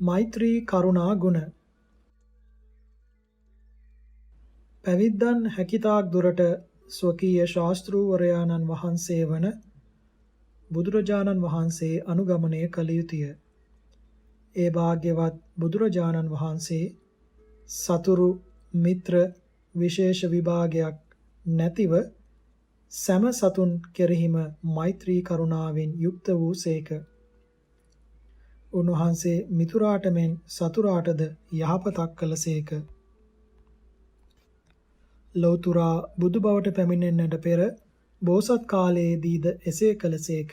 මෛත්‍රී කරුණා ගුණ. පැවිද්දන් හැකිතාක් දුරට ස්වකීය ශාස්තෘවරයාණන් වහන්සේ වන බුදුරජාණන් වහන්සේ අනුගමනය කළ යුතුය. ඒ භාග්‍යවත් බුදුරජාණන් වහන්සේ සතුරු මිත්‍ර විශේෂ විභාගයක් නැතිව සෑම සතුන් කෙරෙහිම මෛත්‍රී කරුණාවෙන් යුක්ත වූ සේක. උන්වහන්සේ මිතුරාට මෙන් සතුරාටද යහපතක් කළ සේක. ලෞතුරා බුදු බවට පැමිණෙන්නට පෙර බෝසත් කාලයේදීද එසේ කළ සේක.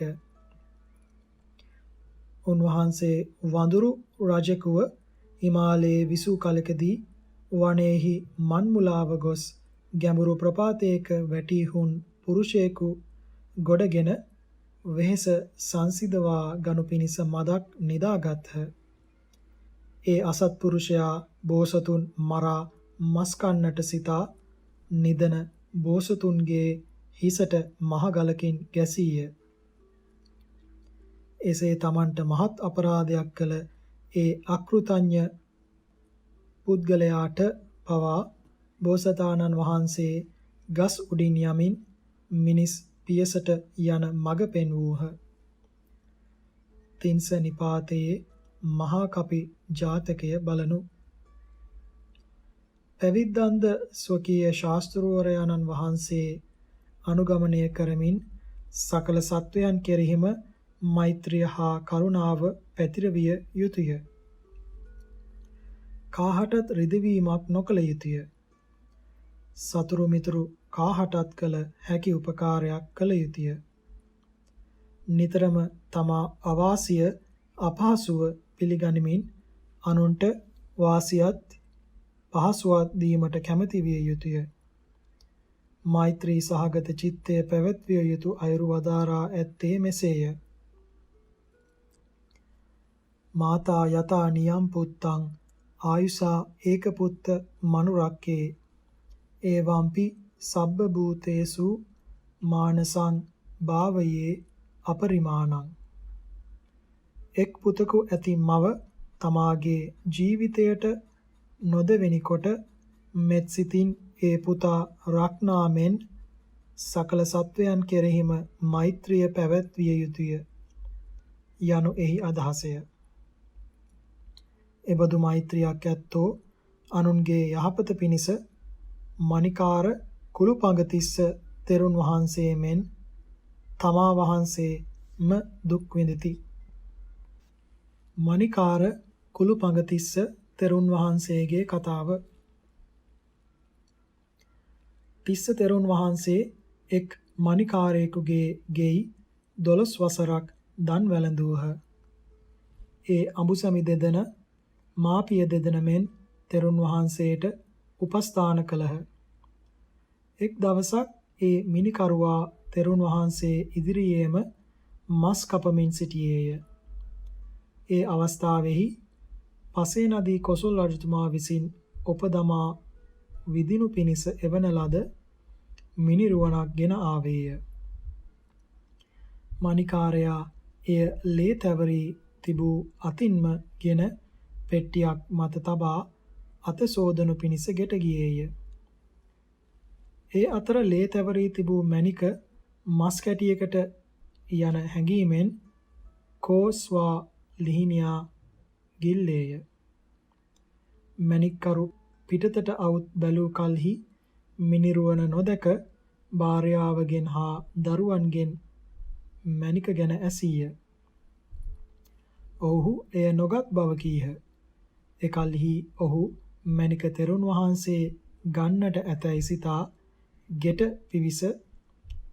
උන්වහන්සේ වඳුරු රජෙකුව හිමාලයේ විසූ කලකදී වනයේහි මන්මුලාව ගොස් ගැඹුරු ප්‍රපාතයක වැටී හුන් පුරුෂයෙකු ගොඩගෙන වෙහෙස සංසිඳවා ගනු පිණිස මදක් නිදාගත්හ. ඒ අසත්පුරුෂයා බෝසතුන් මරා මස් කන්නට සිතා නිදන බෝසතුන්ගේ හිසට මහ ගලකින් ගැසීය. එසේ තමන්ට මහත් අපරාධයක් කළ ඒ අකෘතඥ පුද්ගලයාට පවා බෝසතාණන් වහන්සේ ගස් උඩින් යමින් මිනිස් පියසට යන මඟ පෙන්වූහ. තින්ස නිපාතයේ මහා කපි ජාතකය බලනු. පැවිද්දන්ද ස්වකීය ශාස්තෘවරයාණන් වහන්සේ අනුගමනය කරමින් සකල සත්වයන් කෙරෙහිම මෛත්‍රිය හා කරුණාව පැතිරවිය යුතුය. කාහටත් රිදවීමක් නොකළ යුතුය. සතුරු මිතුරු කාහටත් කළ හැකි උපකාරයක් කළ යුතුය. නිතරම තමා අවාසිය අපහසුව පිළිගනිමින් අනුන්ට වාසියත් පහසුවක් දීමට කැමැති විය යුතුය. මෛත්‍රී සහගත චිත්තය පැවැත්විය යුතු අයුරු වදාරා ඇත්තේ මෙසේය. මාතා යතා නියම් පුත්තං ආයුසා ඒකපුත්ත මනුරක්කේ ඒවම්පි සබ්බ භූතේසු මානසං භාවයේ අපරිමාණං. එක් පුතෙකු ඇති මව තමාගේ ජීවිතයට නොදෙවෙනි කොට මෙත් සිතින් ඒ පුතා රක්නා මෙන් සකල සත්වයන් කෙරෙහිම මෛත්‍රිය පැවැත්විය යුතුය යනු එහි අදහසය. එබඳු මෛත්‍රියක් ඇත්තෝ අනුන්ගේ යහපත පිණිස මණිකාර කුළුපඟතිස්ස තෙරුන් වහන්සේ මෙන් තමා වහන්සේම දුක් විඳිති. මණිකාර කුළුපඟතිස්ස තෙරුන් වහන්සේගේ කතාව. තිස්ස තෙරුන් වහන්සේ එක් මණිකාරයෙකුගේ ගෙයි 12 වසරක් දන් වැළඳූහ. ඒ අඹුසැමි දෙදෙන මාපිය දෙදෙන මෙන් තෙරුන් වහන්සේට උපස්ථාන කළහ. එක් දවසක් ඒ මිනිකරුවා තෙරුන් වහන්සේ ඉදිරියේම මස් කපමින් සිටියේය. ඒ අවස්ථාවෙහි පසේ නදී කොසොල් රජතුමා විසින් ඔපදමා විදිනු පිණිස එවන ලද මිනිරුවනක් ගෙන ආවේය. මණිකාරයා එය ලේ තැවරී තිබූ අතින්ම ගෙන පෙට්ටියක් මත තබා අත සෝදනු පිණිස ගෙට ගියේය. ඒ අතර ලේ තැවරී තිබූ මණික මස් කැටියකට යන හැඟීමෙන් කෝස්වා ලිහිණියා ගිල්ලේය. මණික්කරු පිටතට අවුත් බැලූ කලෙහි මිනිරුවන නොදැක භාර්යාවගෙන් හා දරුවන්ගෙන් මණික ගැන ඇසීය. ඔවුහු එය නොගත් බව කීහ. එකල්හි ඔහු මණික තෙරුන් වහන්සේ ගන්නට ඇතැයි සිතා ගෙට පිවිස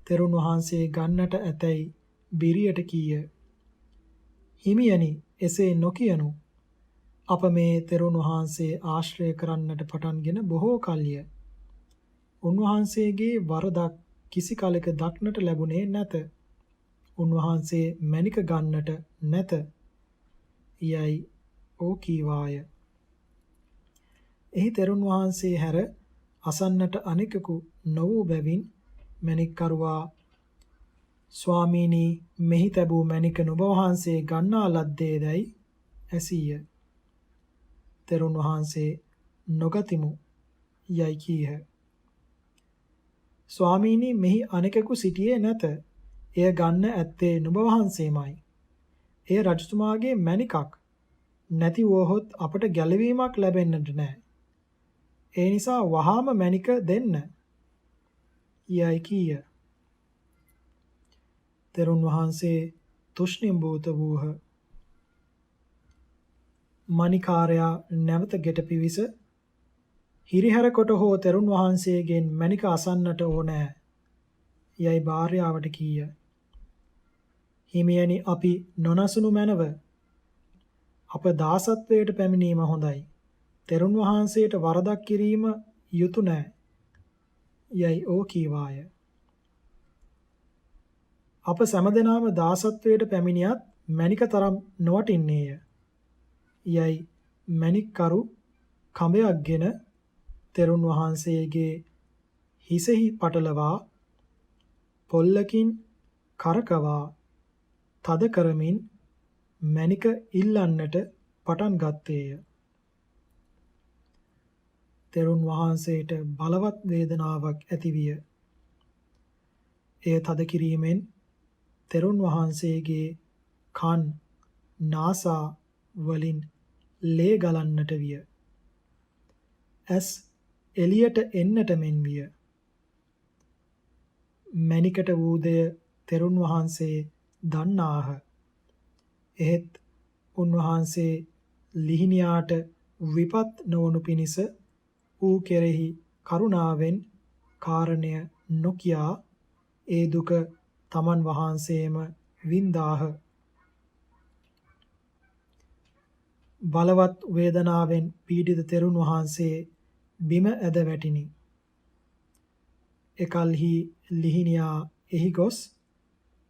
තෙරුන් වහන්සේ ගන්නට ඇතැයි බිරියට කීය. හිමියනි, එසේ නොකියනු. අප මේ තෙරුන් වහන්සේ ආශ්‍රය කරන්නට පටන්ගෙන බොහෝ කල්ය. උන්වහන්සේගේ වරදක් කිසි කලෙක දක්නට ලැබුණේ නැත. උන්වහන්සේ මණික ගන්නට නැත යයි ඕ කීවාය. එහි තෙරුන් වහන්සේ හැර අසන්නට අනෙකෙකු නොවූ බැවින් මණික්කරුවා ස්වාමීනි, මෙහි තැබූ මණික නුඹ වහන්සේ ගන්නා ලද්දේදයි ඇසීය. තෙරුන් වහන්සේ නොගතිමු යයි කීහ. ස්වාමීනි මෙහි අනෙකෙකු සිටියේ නැත. එය ගන්න ඇත්තේ නුඹ වහන්සේමයි. එය රජතුමාගේ මණිකක්. නැති වුවහොත් අපට ගැලවීමක් ලැබෙන්නට නැහැ. ඒ නිසා වහාම මණික දෙන්න යයි කීය. තෙරුන් වහන්සේ තුෂ්ණිම්භූත වූහ. මණිකාරයා නැවත ගෙට පිවිස හිරිහැර කොට හෝ තෙරුන් වහන්සේගෙන් මණික අසන්නට ඕනෑ යයි භාර්යාවට කීය. හිමියනි අපි නොනසුණු මැනව. අප දාසත්වයට පැමිණීම හොඳයි. තෙරුන් වහන්සේට වරදක් කිරීම යුතු නෑ යයි ඕ කීවාය. අප සැමදෙනාම දාසත්වයට පැමිණියත් මණික තරම් නොවටින්නේය යයි මණික්කරු කඹයක්ගෙන තෙරුන් වහන්සේගේ හිසෙහි පටලවා පොල්ලකින් කරකවා තද කරමින් මණික ඉල්ලන්නට පටන් ගත්තේය. තෙරුන් වහන්සේට බලවත් වේදනාවක් ඇතිවිය. එය තද කිරීමෙන් තෙරුන් වහන්සේගේ කන් නාසා වලින් ලේ ගලන්නට විය. ඇස් එළියට එන්නට මෙන් විය. මණිකට වූ දෙය තෙරුන් වහන්සේ දන්නාහ. එහෙත් උන්වහන්සේ ලිහිණියාට විපත් නොවනු පිණිස ඌ කෙරෙහි කරුණාවෙන් කාරණය නොකියා ඒ දුක තමන් වහන්සේම වින්දාහ. බලවත් වේදනාවෙන් පීඩිත තෙරුන් වහන්සේ බිම ඇද වැටිනි. එකල්හි ලිහිණියා එහි ගොස්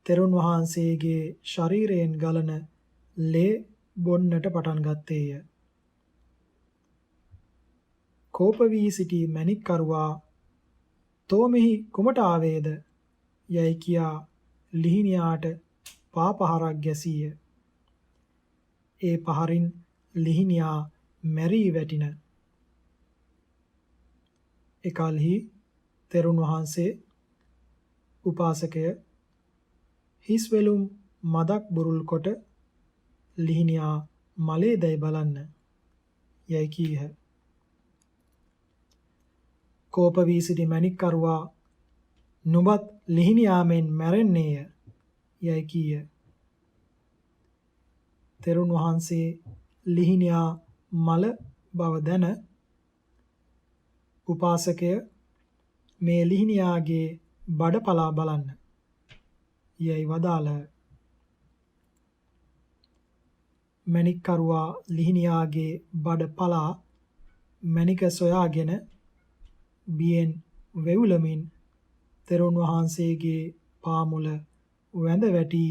තෙරුන් වහන්සේගේ ශරීරයෙන් ගලන ලේ බොන්නට පටන් ගත්තේය. කෝප වී සිටි මණික්කරුවා "තෝ මෙහි කුමට ආවේද?" යයි කියා ලිහිණියාට පාපහරක් ගැසීය. ඒ පහරින් ලිහිණියා මැරී වැටින. එකල්හි තෙරුන් වහන්සේ උපාසකය හිස් වෙලුම් මදක් බුරුල් කොට ලිහිණියා මලේ දැයි බලන්න යයි කීහ. කෝප වී සිටි මණික්කරුවා "නුඹත් ලිහිණියාමෙන් මැරෙන්නේය" යයි කීය. තෙරුන් වහන්සේ ලිහිණියා මල බව දැන උපාසකය මේ ලිහිණියාගේ බඩ පලා බලන්න යයි වදාළහ. මණික්කරුවා ලිහිණියාගේ බඩ පලා මණික සොයාගෙන බියෙන් වෙවුලමින් තෙරුන් වහන්සේගේ පාමුල වැඳ වැටි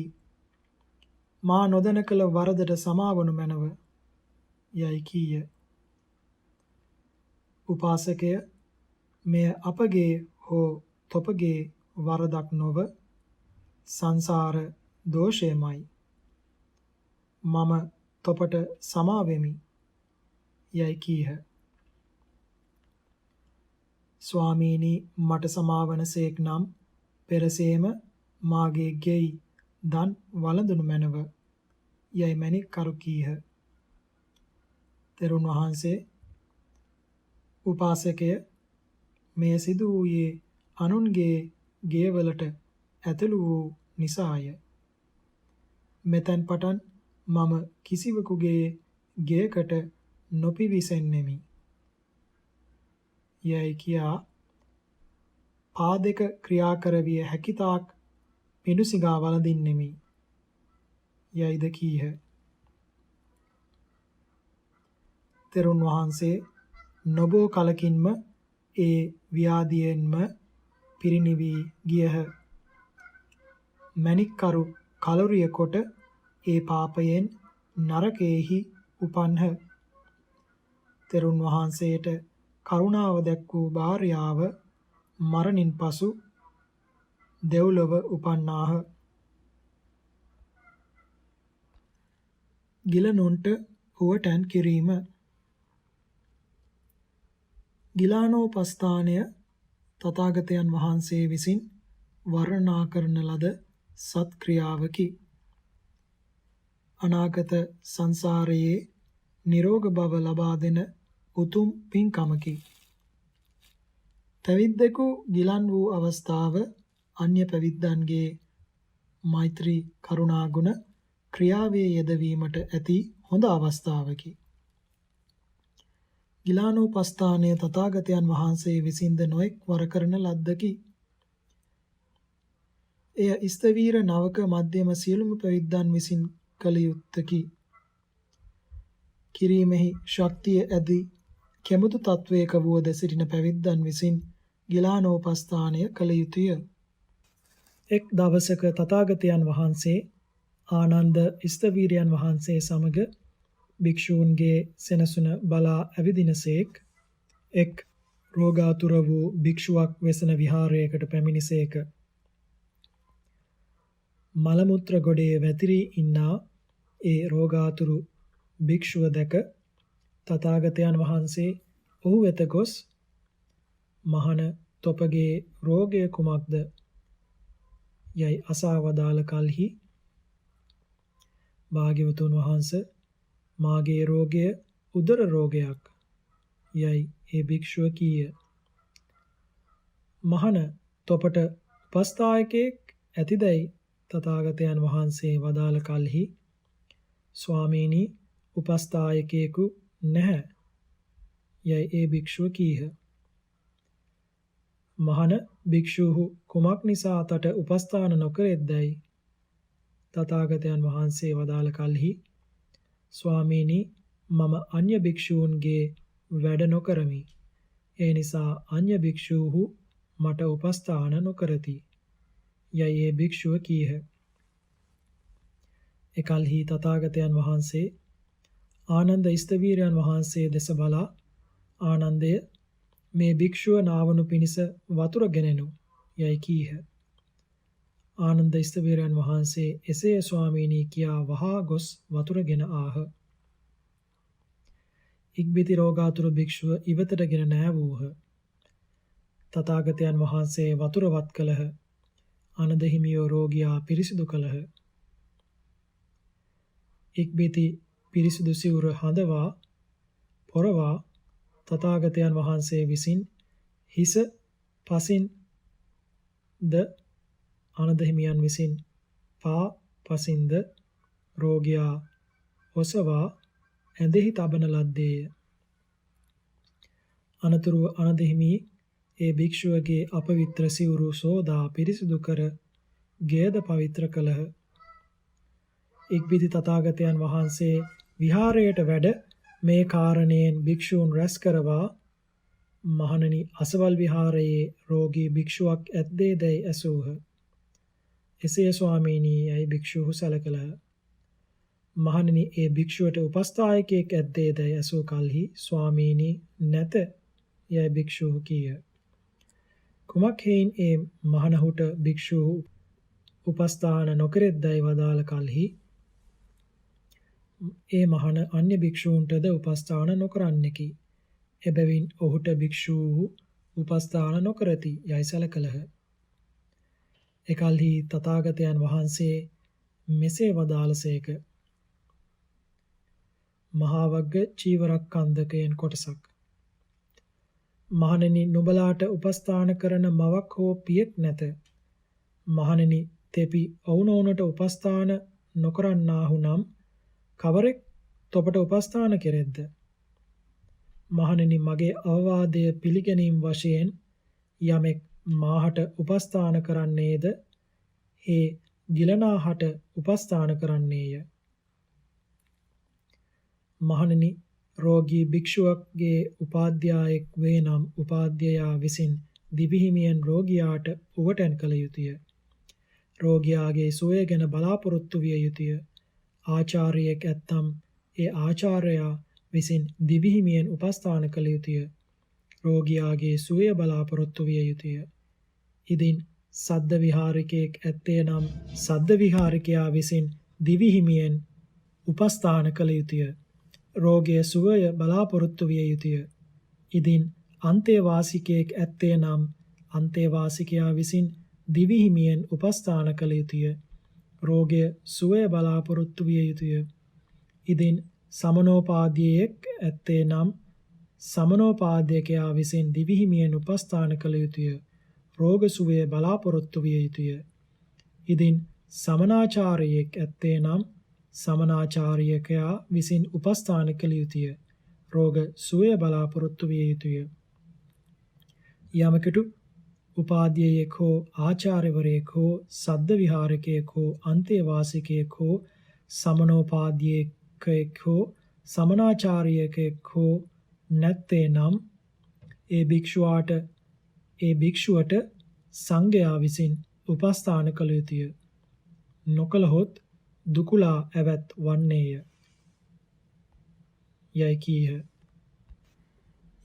"මා නොදැන කළ වරදට සමාවනු මැනව" යයි කීය. උපාසකය මෙය අපගේ හෝ තොපගේ වරදක් නොව සංසාර දෝෂයමයි. මම තොපට සමාවෙමි යයි කීහ. ස්වාමීනි මට සමාවන සේක් නම් පෙරසේම මාගේ ගෙයි දන් වළඳනු මැනව යයි මණික්කරු කීහ. තෙරුන් වහන්සේ උපාසකය මෙය සිදු වූයේ අනුන්ගේ ගෙවලට ඇතුළු වූ නිසාය. මෙතැන් පටන් මම කිසිවෙකුගේ ගෙයකට නොපිවිසෙන්නෙමි යයි කියා පා දෙක ක්‍රියා කරවිය හැකිතාක් පිඬුසිඟා වළඳින්නෙමි යයිද කීහ. තෙරුන් වහන්සේ නොබෝ කලකින්ම ඒ ව්‍යාධියෙන්ම පිරිනිවි ගියහ. මණික්කරු කලුරිය කොට ඒ පාපයෙන් නරකයෙහි උපන්හ. තෙරුන් වහන්සේට කරුණාව දැක් වූ භාර්යාව මරණින් පසු දෙව්ලොව උපන්නාහ. ගිලනුන්ට උවටැන් කිරීම ගිලානෝපස්ථානය තථාගතයන් වහන්සේ විසින් වර්ණනා කරන ලද සත් ක්‍රියාවකි. අනාගත සංසාරයේ නිරෝග භව ලබා දෙන උතුම් පින්කමකි. පැවිද්දෙකු ගිලන් වූ අවස්ථාව අන්‍ය පැවිද්දන්ගේ මෛත්‍රී කරුණා ගුණ ක්‍රියාවේ යෙදවීමට ඇති හොඳ අවස්ථාවකි. ගිලානෝපස්ථානය තථාගතයන් වහන්සේ විසින්ද නොඑක් වර කරන ලද්දකි. එය ස්ථවීර නවක මධ්‍යම සියලුම පැවිද්දන් විසින් කළ යුත්තකි. කිරීමෙහි ශක්තිය ඇති කෙමුතු තත්වයක වුවද සිටින පැවිද්දන් විසින් ගිලානෝපස්ථානය කළ යුතුය. එක් දවසක තථාගතයන් වහන්සේ ආනන්ද ස්ථවීරයන් වහන්සේ සමග භික්ෂූන්ගේ සෙනසුන බලා ඇවිදිනසේක් එක් රෝගාතුර වූ භික්ෂුවක් වෙසෙන විහාරයකට පැමිණිසේක. මල මුත්‍ර ගොඩේ වැතිරී ඉන්නා ඒ රෝගාතුරු භික්ෂුව දැක තථාගතයන් වහන්සේ ඔහු වෙත ගොස් මහණ තොපගේ රෝගය කුමක්ද යයි අසා වදාළ කලෙහි භාග්‍යවතුන් වහන්සේ මාගේ රෝගය උදර රෝගයක් යයි ඒ භික්ෂුව කීය. මහණ තොපට උපස්ථායකයෙක් ඇතිදැයි තථාගතයන් වහන්සේ වදාළ කලෙහි ස්වාමීනි උපස්ථායකයෙකු නැහැ යයි ඒ භික්ෂුව කීහ. මහණ භික්ෂූහු කුමක් නිසා තට උපස්ථාන නොකරෙද්දැයි තථාගතයන් වහන්සේ වදාළ කලෙහි ස්වාමීනි මම අන්‍ය භික්ෂූන්ගේ වැඩ නොකරමි. ඒ නිසා අන්‍ය භික්ෂූහු මට උපස්ථාන නොකරති යයි ඒ භික්ෂුව කීහ. එකල්හි තථාගතයන් වහන්සේ ආනන්ද ස්ථවීරයන් වහන්සේ දෙස බලා ආනන්දය මේ භික්ෂුව නාවනු පිණිස වතුර ගෙනෙනු යයි කීහ. ආනන්ද ස්ථවීරයන් වහන්සේ එසේ ස්වාමීනි කියා වහා ගොස් වතුර ගෙන ආහ. ඉක්බිති රෝගාතුර භික්ෂුව ඉවතට ගෙන නෑවූහ. තථාගතයන් වහන්සේ වතුර වත් කළහ. ආනන්ද හිමියෝ රෝගියා පිරිසිදු කළහ. ඉක්බිති පිරිසිදු සිවුර හඳවා පොරවා තථාගතයන් වහන්සේ විසින් හිස පසින් ද ආනන්ද හිමියන් විසින් පා පසින්ද රෝගියා ඔසවා ඇඳෙහි තබන ලද්දේය. අනතුරුව ආනන්ද හිමි ඒ භික්ෂුවගේ අපවිත්‍ර සිවුරු සෝදා පිරිසිදු කර ගෙයද පවිත්‍ර කළහ. ඉක්බිති තථාගතයන් වහන්සේ විහාරයට වැඩ මේ කාරණයෙන් භික්ෂූන් රැස් කරවා මහණෙනි අසවල් විහාරයේ රෝගී භික්ෂුවක් ඇද්දේදැයි ඇසූහ. එසේ ස්වාමීනි යයි භික්ෂූහු සැලකළහ. මහණෙනි ඒ භික්ෂුවට උපස්ථායකයෙක් ඇද්දේදැයි ඇසූ කලෙහි ස්වාමීනි නැත යයි භික්ෂූහු කීය. කුමක් හේයින් ඒ මහණහුට භික්ෂූහු උපස්ථාන නොකරෙද්දැයි වදාළ කලෙහි ඒ මහණ අන්‍ය භික්ෂූන්ටද උපස්ථාන නොකරන්නෙකි. එබැවින් ඔහුට භික්ෂූහු උපස්ථාන නොකරති යයි සැලකළහ. එකල්හි තථාගතයන් වහන්සේ මෙසේ වදාළසේක. මහා වග්ග චීවරක්ඛන්දකයන් කොටසක්. මහණෙනි නුඹලාට උපස්ථාන කරන මවක් හෝ පියෙක් නැත. මහණෙනි තෙපි ඔවුනොවුනට උපස්ථාන නොකරන්නාහු නම් කවරෙක් තොපට උපස්ථාන කෙරෙද්ද? මහණෙනි මගේ අවවාදය පිළිගැනීම වශයෙන් යමෙක් මාහට උපස්ථාන කරන්නේද ඒ ගිලනාහට උපස්ථාන කරන්නේය. මහණෙනි රෝගී භික්ෂුවක්ගේ උපාධ්‍යායෙක් වේ නම් උපාධ්‍යයා විසින් දිවිහිමියෙන් රෝගියාට උවටැන් කළ යුතුය. රෝගියාගේ සුවය ගැන බලාපොරොත්තු විය යුතුය. ආචාර්යෙක් ඇත්නම් ඒ ආචාර්යයා විසින් දිවිහිමියෙන් උපස්ථාන කළ යුතුය. රෝගියාගේ සුවය බලාපොරොත්තු විය යුතුය. ඉදින් සද්ද විහාරිකයෙක් ඇත්තේ නම් සද්ද විහාරිකයා විසින් දිවිහිමියෙන් උපස්ථාන කළ යුතුය. රෝගයේ සුවය බලාපොරොත්තු විය යුතුය. ඉදින් අන්තේවාසිකයෙක් ඇත්තේ නම් අන්තේවාසිකයා විසින් දිවි හිමියෙන් උපස්ථාන කළ යුතුය. රෝගය සුවය බලාපොරොත්තු විය යුතුය. ඉදින් සමනෝපාද්‍යයෙක් ඇත්තේ නම් සමනෝපාද්‍යකයා විසින් දිවි හිමියෙන් උපස්ථාන කළ යුතුය. රෝග සුවය බලාපොරොත්තු විය යුතුය. ඉදින් සමනාචාර්යෙක් ඇත්තේ නම් සමනාචාර්යකයා විසින් උපස්ථාන කළ යුතුය. රෝග සුවය බලාපොරොත්තු විය යුතුය. යමකට උපාධ්‍යයෙක් හෝ ආචාර්යවරයෙක් හෝ සද්ද විහාරකයෙක් හෝ අන්තේවාසිකයෙක් හෝ සමනෝපාද්‍යයෙක් හෝ සමනාචාර්යයෙක් හෝ නැත්තේ නම් ඒ භික්ෂුවට සංඝයා විසින් උපස්ථාන කළ යුතුය. නොකළහොත් දුකුලා ඇවැත් වන්නේය. යයි කීහ.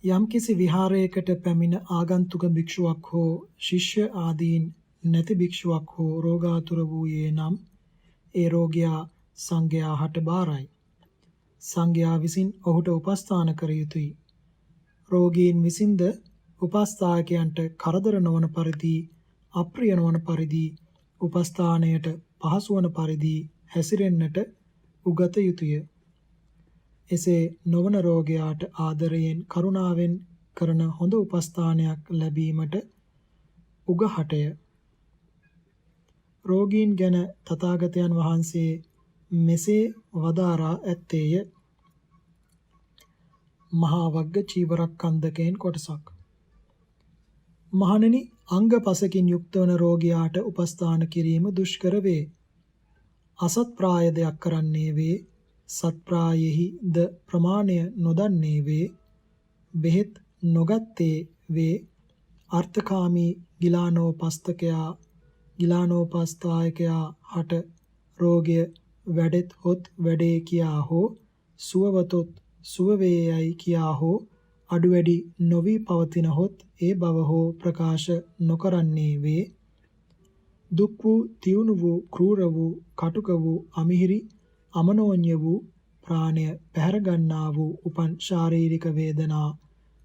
යම්කිසි විහාරයකට පැමිණ ආගන්තුක භික්ෂුවක් හෝ ශිෂ්‍ය ආදීන් නැති භික්ෂුවක් හෝ රෝගාතුර වූයේ නම් ඒ රෝගියා සංඝයා හට බාරයි. සංඝයා විසින් ඔහුට උපස්ථාන කර යුතුයි. රෝගීන් විසින්ද උපස්ථායකයන්ට කරදර නොවන පරිදි අප්‍රිය නොවන පරිදි උපස්ථානයට පහසු වන පරිදි හැසිරෙන්නට උගත යුතුය. එසේ නොවන රෝගයාට ආදරයෙන් කරුණාවෙන් කරන හොඳ උපස්ථානයක් ලැබීමට උගහටය. රෝගීන් ගැන තථාගතයන් වහන්සේ මෙසේ වදාරා ඇත්තේය. මහා වග්ග චීවරක්ඛන්දකයෙන් කොටසක්. මහණෙනි, අංග පසකින් යුක්ත වන රෝගියාට උපස්ථාන කිරීම දුෂ්කර වේ. අසත් ප්‍රාය දෙයක් කරන්නේ වේ. සත්ප්‍රායෙහි ද ප්‍රමාණය නොදන්නේ වේ. බෙහෙත් නොගත්තේ වේ. අර්ථකාමී ගිලානෝපස්ථායකයා හට රෝගය වැඩෙත් හොත් වැඩේ කියා හෝ සුවවතොත් සුව වේයයි කියා හෝ අඩු වැඩි නොවී පවතින හොත් ඒ බව හෝ ප්‍රකාශ නොකරන්නේ වේ. දුක් වූ, තියුණු වූ, ක්‍රූර වූ, කටුක වූ, අමිහිරි, අමනෝඤ්‍ය වූ, ප්‍රාණය පැහැර ගන්නා වූ උපන් ශාරීරික වේදනා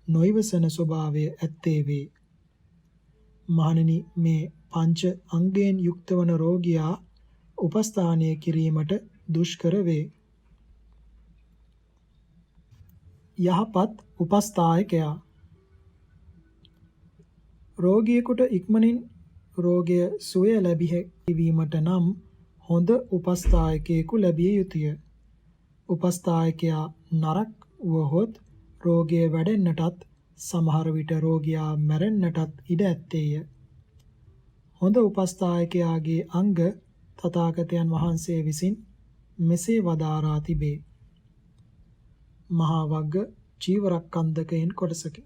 නොයිවසන ස්වභාවය ඇත්තේ වේ. මහණෙනි, මේ පංච අංගයෙන් යුක්ත වන රෝගියා උපස්ථානය කිරීමට දුෂ්කර වේ. යහපත් උපස්ථායකයා. රෝගියෙකුට ඉක්මනින් රෝගය සුවය ලැබීමට නම් හොඳ උපස්ථායකයෙකු ලැබිය යුතුය. උපස්ථායකයා නරක වුවහොත් රෝගය වැඩෙන්නටත් සමහර විට රෝගියා මැරෙන්නටත් ඉඩ ඇත්තේය. හොඳ උපස්ථායකයාගේ අංග තථාගතයන් වහන්සේ විසින් මෙසේ වදාරා තිබේ. මහා වග්ග චීවරක්ඛන්දකයෙන් කොටසකි.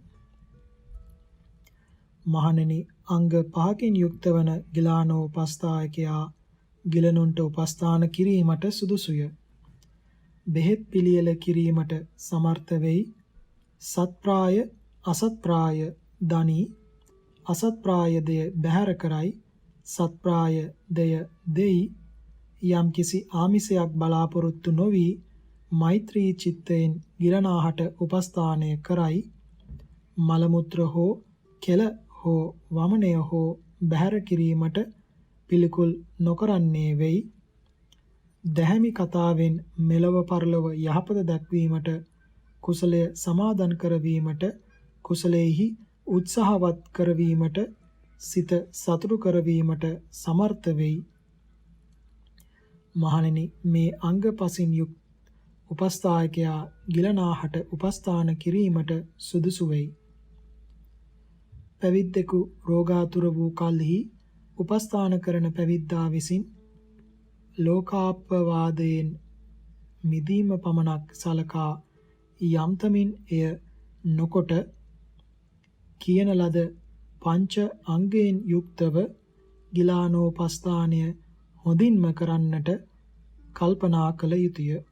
මහණෙනි, අංග 5කින් යුක්ත වන ගිලානෝපස්ථායකයා ගිලනුන්ට උපස්ථාන කිරීමට සුදුසුය. බෙහෙත් පිළියෙල කිරීමට සමර්ථ වෙයි. සත්ප්‍රාය අසත්ප්‍රාය දනි. අසත්ප්‍රාය දෙය බැහැර කරයි. සත්ප්‍රාය දෙය දෙයි. යම්කිසි ආමිසයක් බලාපොරොත්තු නොවි මෛත්‍රී චිත්තයෙන් ගිලනාහට උපස්ථානය කරයි. මල මුත්‍ර හෝ කෙල හෝ වමනය හෝ බැහැර කිරීමට පිළිකුල් නොකරන්නේ වෙයි. දැහැමි කතාවෙන් මෙලව පරලොව යහපත දැක්වීමට, කුසලය සමාදන් කරවීමට, කුසලයෙහි උත්සාහවත් කරවීමට, සිත සතුටු කරවීමට සමර්ථ වෙයි. මහණෙනි, මේ අංග පසින් යුක්ත උපස්ථායකයා ගිලනාහට උපස්ථාන කිරීමට සුදුසු වෙයි. පැවිද්දෙකු රෝගාතුර වූ කල්හි උපස්ථාන කරන පැවිද්දා විසින් ලෝකාපවාදයෙන් මිදීම පමණක් සලකා යම්තමින් එය නොකොට කියන ලද පංච අංගයෙන් යුක්තව ගිලානෝපස්ථානය හොඳින්ම කරන්නට කල්පනා කළ යුතුය.